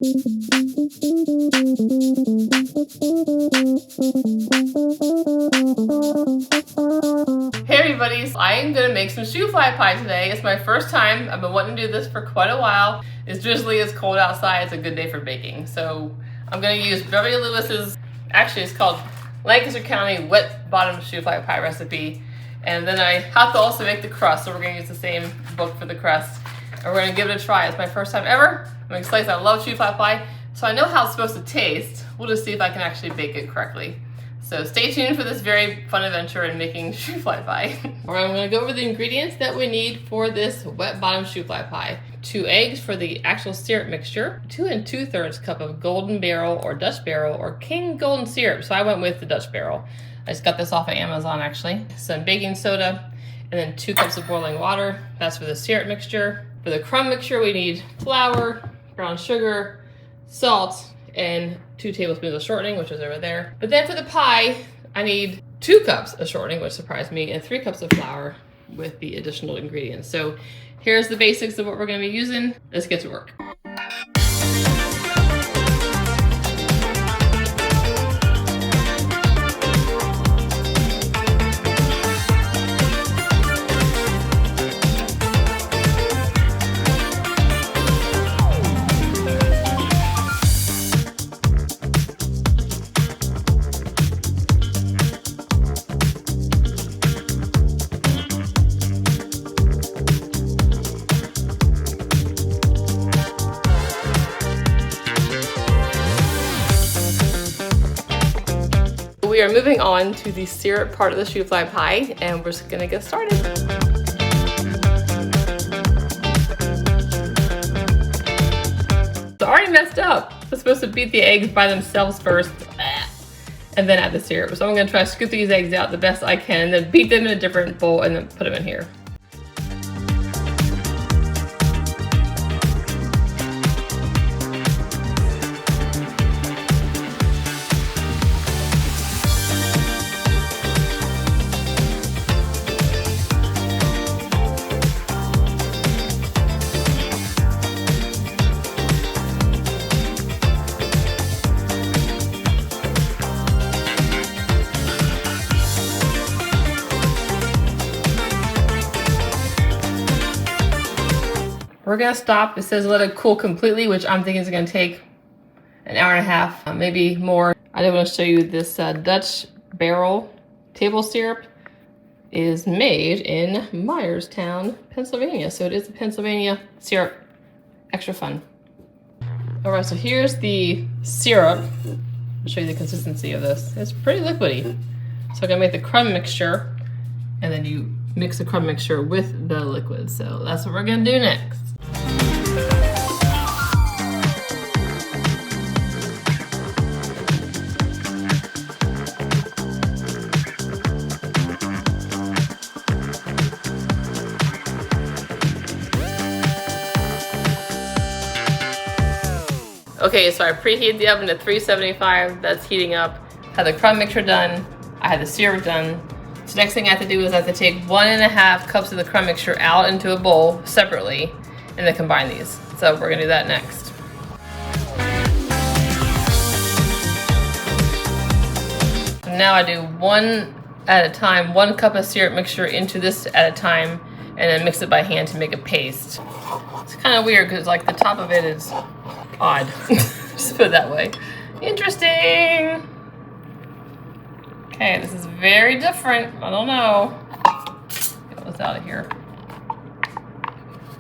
Hey everybody, so I am gonna make some shoofly pie today. It's my first time. I've been wanting to do this for quite a while. It's drizzly, it's cold outside, it's a good day for baking. So I'm gonna use Beverly Lewis's, actually it's called Lancaster County wet bottom shoofly pie recipe. And then I have to also make the crust, so we're gonna use the same book for the crust. And we're gonna give it a try. It's my first time ever. I'm excited, I love shoofly pie. So I know how it's supposed to taste. We'll just see if I can actually bake it correctly. So stay tuned for this very fun adventure in making shoofly pie. Alright, I'm gonna go over the ingredients that we need for this wet bottom shoofly pie. 2 eggs for the actual syrup mixture, 2 2/3 cup of golden barrel or Dutch barrel or King golden syrup. So I went with the Dutch barrel. I just got this off of Amazon actually. Some baking soda, and then 2 cups of boiling water. That's for the syrup mixture. For the crumb mixture, we need flour, brown sugar, salt, and 2 tablespoons of shortening, which is over there. But then for the pie, I need 2 cups of shortening, which surprised me, and 3 cups of flour with the additional ingredients. So here's the basics of what we're gonna be using. Let's get to work. We are moving on to the syrup part of the shoofly pie, and we're just gonna get started. So I already messed up. I'm supposed to beat the eggs by themselves first, and then add the syrup. So I'm gonna try to scoop these eggs out the best I can, and then beat them in a different bowl, and then put them in here. We're gonna stop. It says let it cool completely, which I'm thinking is gonna take an hour and a half, maybe more. I did want to show you this Dutch barrel table syrup is made in Myerstown, Pennsylvania. So it is a Pennsylvania syrup. Extra fun. All right, so here's the syrup. I'll show you the consistency of this. It's pretty liquidy. So I'm gonna make the crumb mixture, and then you mix the crumb mixture with the liquid. So that's what we're gonna do next. Okay, so I preheated the oven to 375. That's heating up. Had the crumb mixture done. I had the syrup done. So next thing I have to do is I have to take 1.5 cups of the crumb mixture out into a bowl separately and then combine these. So we're gonna do that next. Now I do 1 at a time, 1 cup of syrup mixture into this at a time, and then mix it by hand to make a paste. It's kind of weird because like the top of it is odd. Just put it that way. Interesting. Okay, this is very different. I don't know. Get this out of here.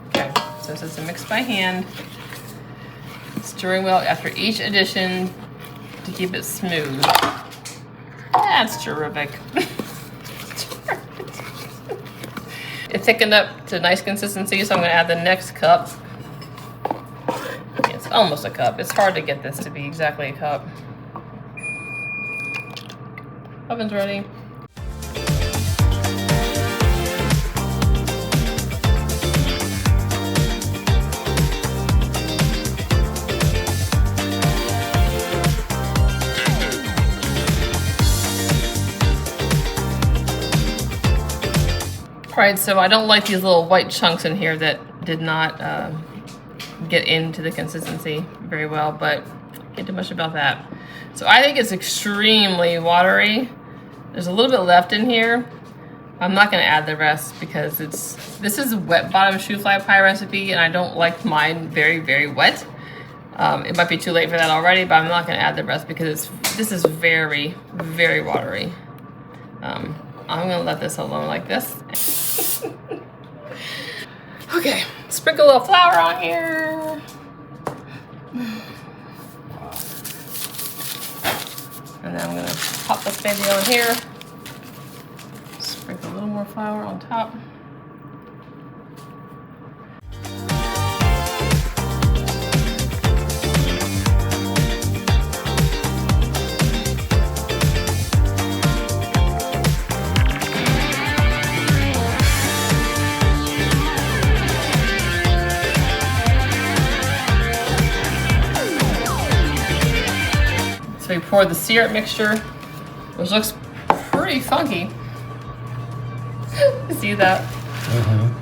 Okay, so this is a mix by hand. Stirring well after each addition to keep it smooth. That's terrific. It thickened up to nice consistency, so I'm gonna add the next cup. It's almost a cup. It's hard to get this to be exactly a cup. Oven's ready. All right, so I don't like these little white chunks in here that did not get into the consistency very well, but can't do much about that. So I think it's extremely watery. There's a little bit left in here. I'm not gonna add the rest because this is a wet bottom shoofly pie recipe and I don't like mine very, very wet. It might be too late for that already, but I'm not gonna add the rest because this is very, very watery. I'm gonna let this alone like this. Okay, sprinkle a little flour on here. And then I'm gonna pop this baby on here. Sprinkle a little more flour on top. So we pour the syrup mixture, which looks pretty funky. See that?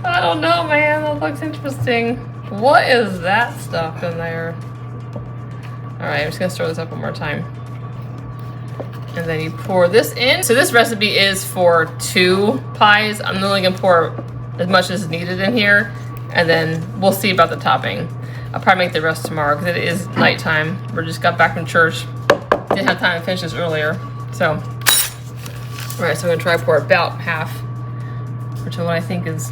I don't know, man. That looks interesting. What is that stuff in there? All right, I'm just gonna stir this up one more time. And then you pour this in. So this recipe is for 2 pies. I'm only gonna pour as much as needed in here, and then we'll see about the topping. I'll probably make the rest tomorrow because it is nighttime. We just got back from church. Didn't have time to finish this earlier. So, all right, so I'm gonna try to pour about half, which is what I think is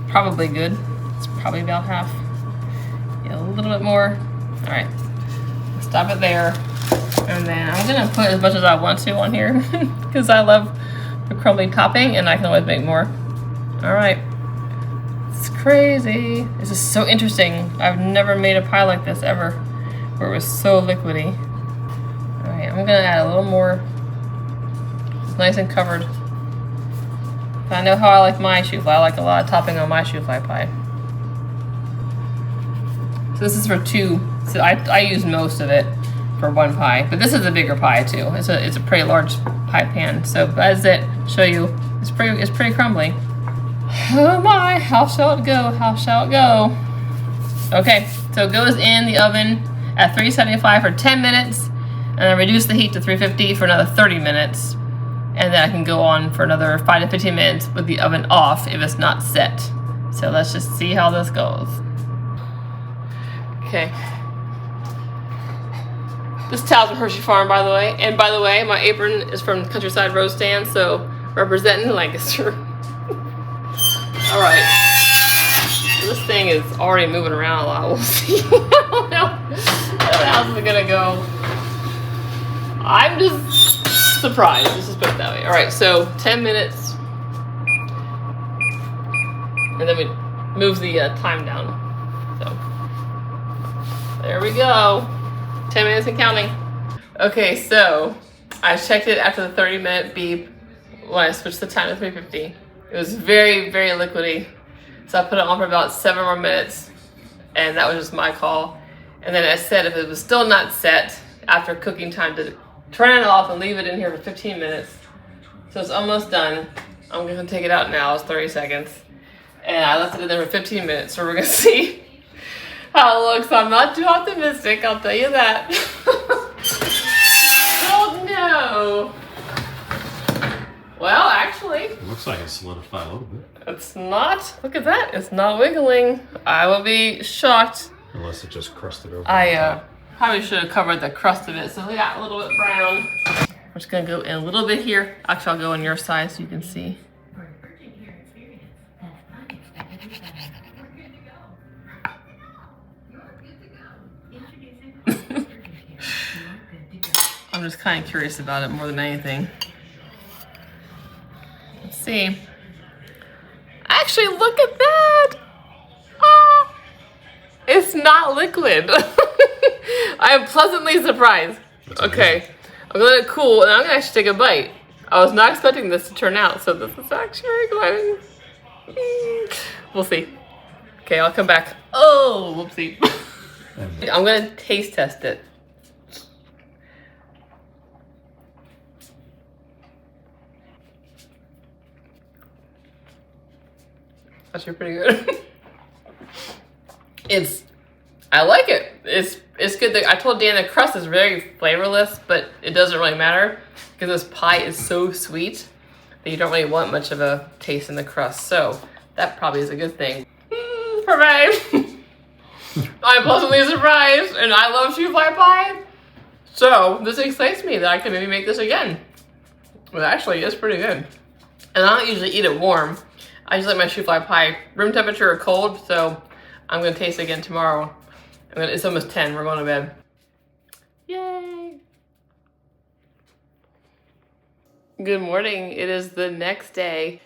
probably good. It's probably about half. Yeah, a little bit more. All right, stop it there. And then I'm gonna put as much as I want to on here because I love the crumbly topping and I can always make more. All right, it's crazy. This is so interesting. I've never made a pie like this ever, where it was so liquidy. All right, I'm gonna add a little more. It's nice and covered. I know how I like my shoofly. I like a lot of topping on my shoofly pie. So this is for 2. So I use most of it for 1 pie, but this is a bigger pie too. It's a pretty large pie pan. So as it show you, it's pretty crumbly. Oh my, how shall it go? How shall it go? Okay, so it goes in the oven at 375 for 10 minutes, and then reduce the heat to 350 for another 30 minutes. And then I can go on for another 5 to 15 minutes with the oven off if it's not set. So let's just see how this goes. Okay. This towel's from Hershey Farm, by the way. And by the way, my apron is from Countryside Road Stand, so representing Lancaster. All right. This thing is already moving around a lot. We'll see. I don't know how's it gonna go. I'm just surprised. Let's just put it that way. All right, so 10 minutes, and then we move the time down. So there we go. 10 minutes and counting. Okay, so I checked it after the 30-minute beep when I switched the time to 350. It was very, very liquidy. So I put it on for about 7 more minutes, and that was just my call. And then I said if it was still not set after cooking time, to turn it off and leave it in here for 15 minutes. So it's almost done. I'm gonna take it out now, it's 30 seconds. And I left it in there for 15 minutes, so we're gonna see how it looks. I'm not too optimistic, I'll tell you that. Oh no. Well, actually, it looks like it's solidified a little bit. It's not. Look at that. It's not wiggling. I will be shocked. Unless it just crusted over. I probably should have covered the crust of it, so we got a little bit brown. We're just gonna go in a little bit here. Actually, I'll go in your side so you can see. I'm just kind of curious about it more than anything. Let's see. Actually, look at that! Oh, it's not liquid. I am pleasantly surprised. Okay, I'm gonna let it cool, and I'm gonna actually take a bite. I was not expecting this to turn out, so this is actually very exciting. We'll see. Okay, I'll come back. Oh, whoopsie. I'm gonna taste test it. Actually pretty good. I like it. It's good. I told Dan the crust is very flavorless, but it doesn't really matter because this pie is so sweet that you don't really want much of a taste in the crust. So that probably is a good thing. Hooray! I'm pleasantly surprised, and I love shoofly pie. So this excites me that I can maybe make this again. Well, actually, it's pretty good. And I don't usually eat it warm. I just like my shoofly pie room temperature or cold, so I'm gonna taste it again tomorrow. It's almost 10, we're going to bed. Yay! Good morning, it is the next day.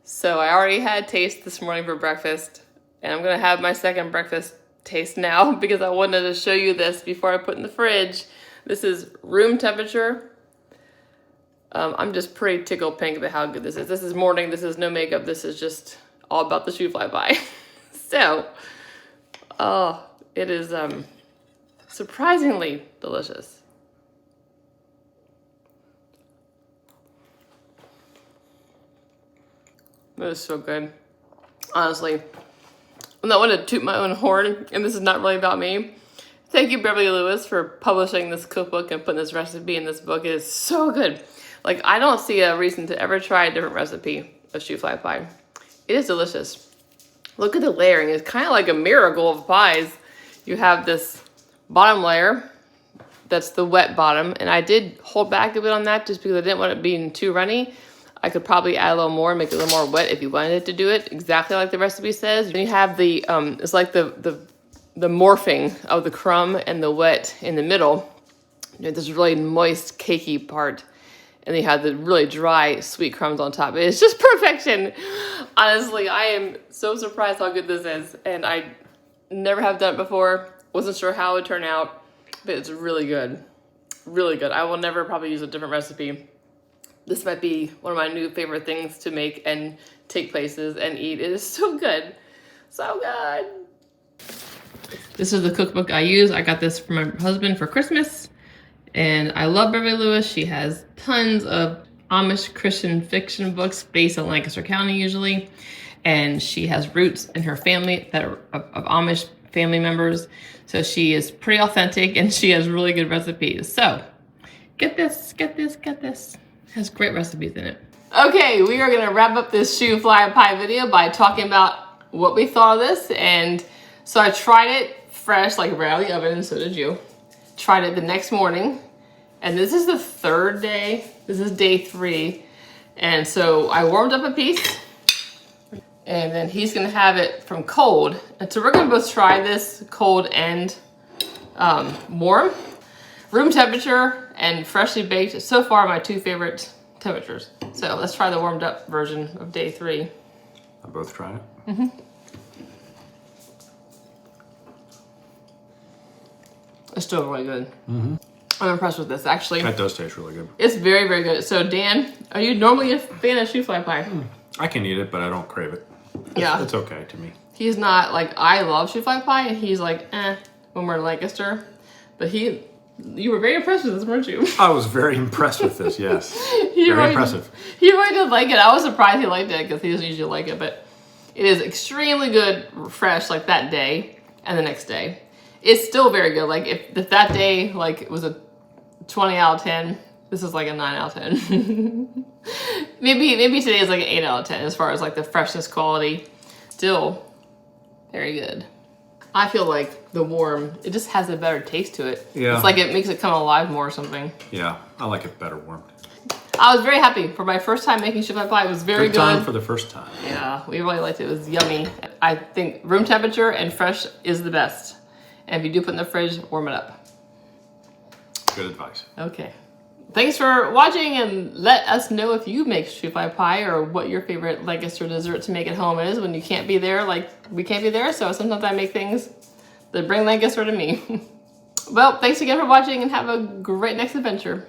So I already had taste this morning for breakfast, and I'm gonna have my second breakfast taste now because I wanted to show you this before I put in the fridge. This is room temperature. I'm just pretty tickled pink about how good this is. This is morning, this is no makeup, this is just all about the shoofly pie. So, oh, it is surprisingly delicious. It is so good. Honestly, I'm not one to toot my own horn, and this is not really about me. Thank you, Beverly Lewis, for publishing this cookbook and putting this recipe in this book. It is so good. Like, I don't see a reason to ever try a different recipe of shoofly pie. It is delicious. Look at the layering. It's kind of like a miracle of pies. You have this bottom layer, that's the wet bottom, and I did hold back a bit on that just because I didn't want it being too runny. I could probably add a little more, make it a little more wet if you wanted it to do it exactly like the recipe says. And you have the, it's like the morphing of the crumb and the wet in the middle. You know, this really moist, cakey part, and then you have the really dry, sweet crumbs on top. It's just perfection. Honestly, I am so surprised how good this is, and I never have done it before. Wasn't sure how it would turn out, but it's really good. Really good. I will never probably use a different recipe. This might be one of my new favorite things to make and take places and eat. It is so good. So good. This is the cookbook I use. I got this from my husband for Christmas. And I love Beverly Lewis. She has tons of Amish Christian fiction books based in Lancaster County usually. And she has roots in her family that are of Amish family members. So she is pretty authentic and she has really good recipes. So get this, get this, get this. It has great recipes in it. Okay, we are gonna wrap up this shoofly pie video by talking about what we thought of this. And so I tried it fresh, like right out of the oven, and so did you. Tried it the next morning. And this is the third day. This is day 3. And so I warmed up a piece. And then he's gonna have it from cold. And so we're gonna both try this cold and warm. Room temperature and freshly baked. So far my 2 favorite temperatures. So let's try the warmed up version of day 3. I both tried it. Mm-hmm. It's still really good. Mm-hmm. I'm impressed with this, actually. That does taste really good. It's very, very good. So Dan, are you normally a fan of shoofly pie? I can eat it, but I don't crave it. Yeah. It's okay to me. He's not, like, I love shoofly pie, and he's like, when we're in Lancaster. But you were very impressed with this, weren't you? I was very impressed with this, yes. Very impressive. He really did like it. I was surprised he liked it, because he doesn't usually like it, but it is extremely good, fresh, like that day, and the next day. It's still very good. Like, if that day, like, it was a 20 out of 10, this is like a 9 out of 10. maybe today is like an 8 out of 10 as far as like the freshness quality. Still very good. I feel like the warm, it just has a better taste to it. Yeah. It's like it makes it come alive more or something. Yeah, I like it better warmed. I was very happy for my first time making shoofly pie. It was very good. Time for the first time. Yeah, we really liked it. It was yummy. I think room temperature and fresh is the best. And if you do put it in the fridge, warm it up. Good advice. Okay. Thanks for watching, and let us know if you make shoofly pie or what your favorite Lancaster dessert to make at home is when you can't be there, like we can't be there. So sometimes I make things that bring Lancaster to me. Well, thanks again for watching, and have a great next adventure.